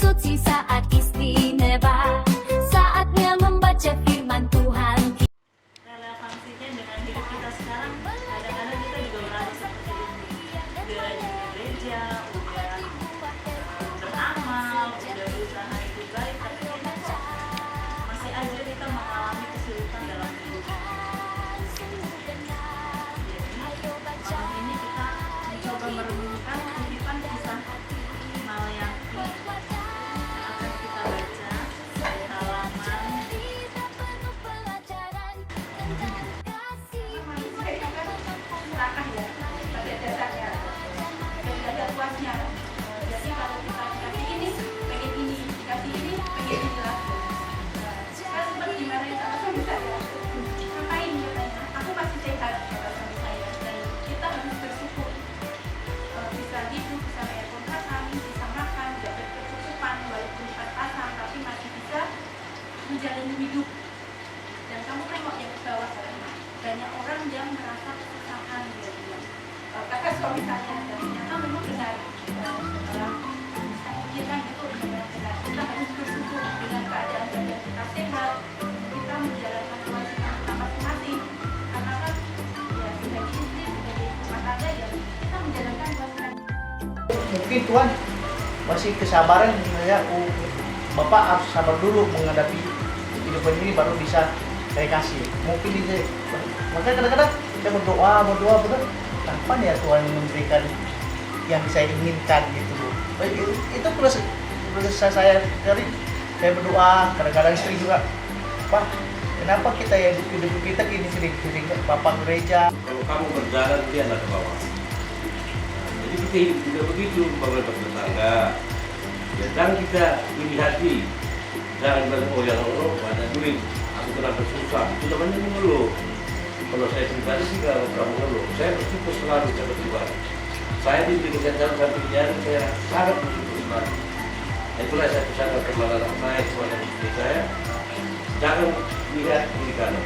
suci saat istimewa, saatnya membaca firman Tuhan. Relevansinya dengan hidup kita sekarang, kadang-kadang kita juga merasa seperti itu. Udah di gereja, udah beramal, udah berusaha hidup baik, tapi masih aja kita mengalami kesulitan dalam hidup. Jadi malam ini kita mencoba merenungkan kehidupan kisah Malayaki yang akan kita baca di halaman Jadi kalau kita dikasih ini, pengen ini, dikasih ini, pengen ini lagi. Saya sempat dimarahin sama suami saya. Ngapain katanya? Aku masih sehat kata suami saya. Dan kita harus bersyukur bisa hidup, bisa bayar kontrakan, bisa makan, dapat kecukupan walaupun pas-pasan, tapi masih bisa menjalani hidup. Dan kamu tengok yang ke bawah sana, banyak orang yang merasa kesusahan dia bilang. Kata suami saya, dan ternyata memang benar. Setelah kita itu benar-benar kita harus bersyukur dengan keadaan badan kita sehat, kita menjalankan kewajiban kita masing-masing. Karena kan ya sebagai istri, sebagai rumah tangga ya kita menjalankan kewajiban. Mungkin Tuhan masih kesabaran ya, Bapak harus sabar dulu menghadapi kehidupan ini baru bisa saya kasih. Mungkin ini makanya kadang-kadang saya berdoa benar kapan ya Tuhan memberikan yang saya inginkan gitu. Itu proses saya cari, saya berdoa, kadang-kadang istri juga, Pak, kenapa kita ya hidup kita gini sering Bapak gereja. Kalau kamu berjalan, lihatlah ke bawah. Jadi kita hidup juga begitu, bapak bertetangga. Ya, jangan kita iri hati. Jangan bilang, oh yang Allah ada duit, aku kenapa susah. Sudah banyak mengeluh. Kalau saya pribadi sih nggak pernah mengeluh. Saya bersyukur selalu sama Tuhan. Saya diberikan jalan sampai jari, saya sangat bersyukur selalu. Itulah saya pesankan kepada anak saya, kepada istri saya. Jangan lihat kiri kanan.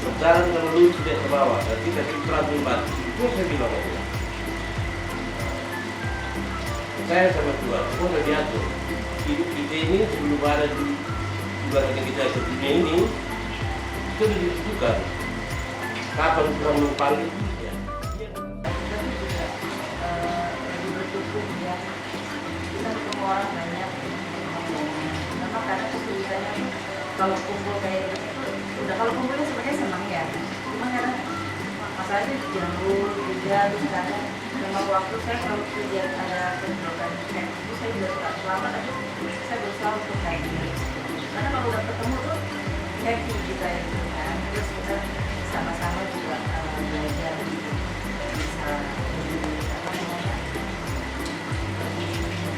Berjalan dengan lurus tidak ke bawah. Dan kita terlalu mati. Itu saya bilang aja. Saya sama Tuhan, semua sudah diatur. Hidup kita ini sebelum ada di bulan kita ke dunia ini, itu sudah ditentukan. Kapan Tuhan memanggil ya. tapi juga lebih bersyukur ya, kita ketemu orang banyak, memang karena kesulitannya kalau kumpul kayak gitu, udah kalau kumpulnya sebenarnya senang ya, cuma kadang masalahnya diganggu juga, terus kadang memang waktu saya kalau kerja ada kegiatan kayak itu saya juga suka selamat aja, saya berusaha untuk kayak gini, karena kalau udah ketemu tuh happy kita ya kan, terus kita sama-sama juga belajar bisa apa namanya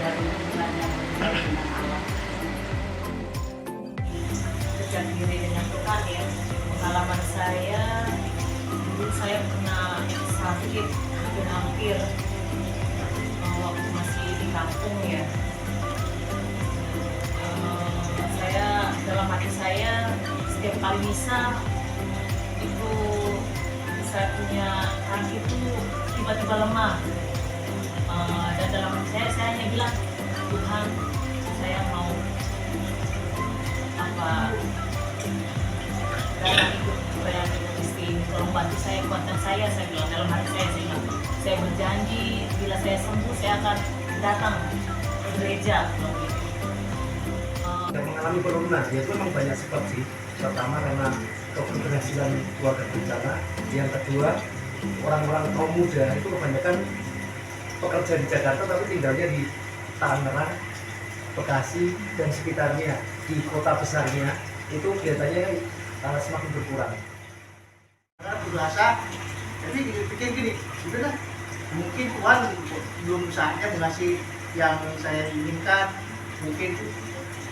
dari hubungan yang berbeda dengan alam, dekat diri dengan Tuhan ya. Pengalaman saya dulu saya pernah sakit hampir waktu masih di kampung ya. Saya dalam hati saya setiap kali misa itu saya punya kaki itu tiba-tiba lemah, dan dalam hati saya hanya bilang, Tuhan saya mau apa dalam hidup saya dengan istri ini, tolong bantu saya, kuatkan saya bilang dalam hati saya bilang, saya berjanji bila saya sembuh saya akan datang ke gereja gitu. Yang mengalami penurunan, ya itu memang banyak sebab sih. Pertama karena keberhasilan keluarga berencana. Yang kedua, orang-orang kaum muda itu kebanyakan pekerja di Jakarta tapi tinggalnya di Tangerang, Bekasi dan sekitarnya, di kota besarnya itu biasanya semakin berkurang. Karena berasa, jadi pikir gini, sudah mungkin Tuhan belum saatnya mengasih yang saya inginkan, mungkin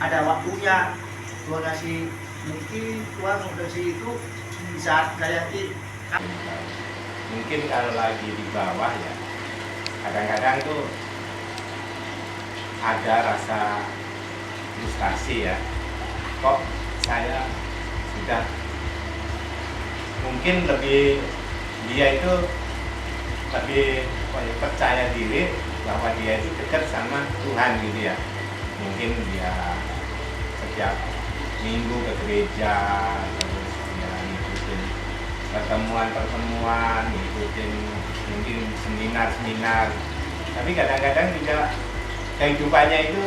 ada waktunya Tuhan kasih, mungkin Tuhan mengasih itu di saat kayak ini. Mungkin kalau lagi di bawah ya kadang-kadang tuh ada rasa frustasi ya, kok saya sudah mungkin lebih, dia itu lebih percaya diri bahwa dia itu dekat sama Tuhan gitu ya. mungkin dia setiap minggu ke gereja, terus ya ngikutin pertemuan-pertemuan, ngikutin mungkin seminar-seminar. Tapi kadang-kadang juga kehidupannya itu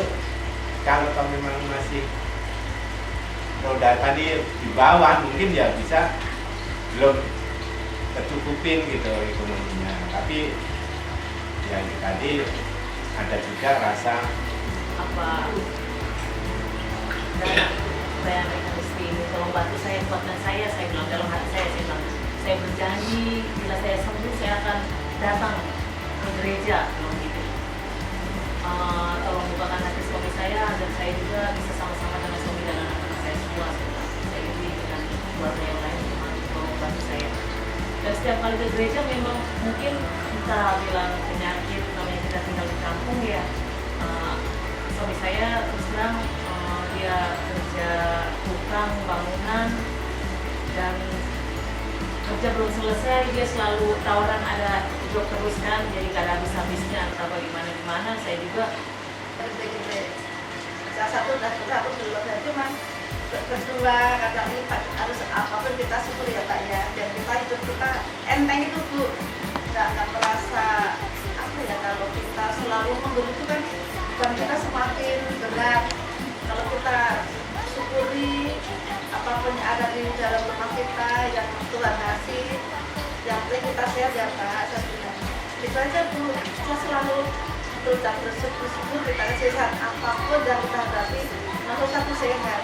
kalau memang masih roda tadi di bawah, mungkin ya bisa belum tercukupin gitu ekonominya. Tapi ya tadi ada juga rasa apa dan bayangkan istri ini tolong bantu saya, kuatkan saya bilang dalam hati saya bilang, saya berjanji bila saya sembuh saya akan datang ke gereja, bilang gitu. Tolong bukakan hati suami saya agar saya juga bisa sama-sama dengan suami dan anak-anak saya semua. Saya ini dengan keluarga yang lain tolong bantu saya. Dan setiap kali ke gereja memang mungkin kita bilang penyakit, namanya kita tinggal di kampung ya. Suami saya terus terang dia kerja tukang bangunan dan kerja belum selesai, dia selalu tawaran ada job terus kan, jadi gak ada habis-habisnya entah bagaimana. Saya juga salah satu belum, cuma kedua kadang ini harus apapun kita syukur ya Pak ya, dan kita hidup kita enteng itu Bu, nggak merasa apa ya, kalau kita selalu mengeluh itu kan bukan kita semakin berat. Kalau kita syukuri apapun yang ada di dalam rumah kita yang Tuhan kasih, yang penting kita sehat ya Pak. Itu aja Bu, kita selalu berusaha bersyukur kita sehat apapun yang kita hadapi, nomor satu sehat.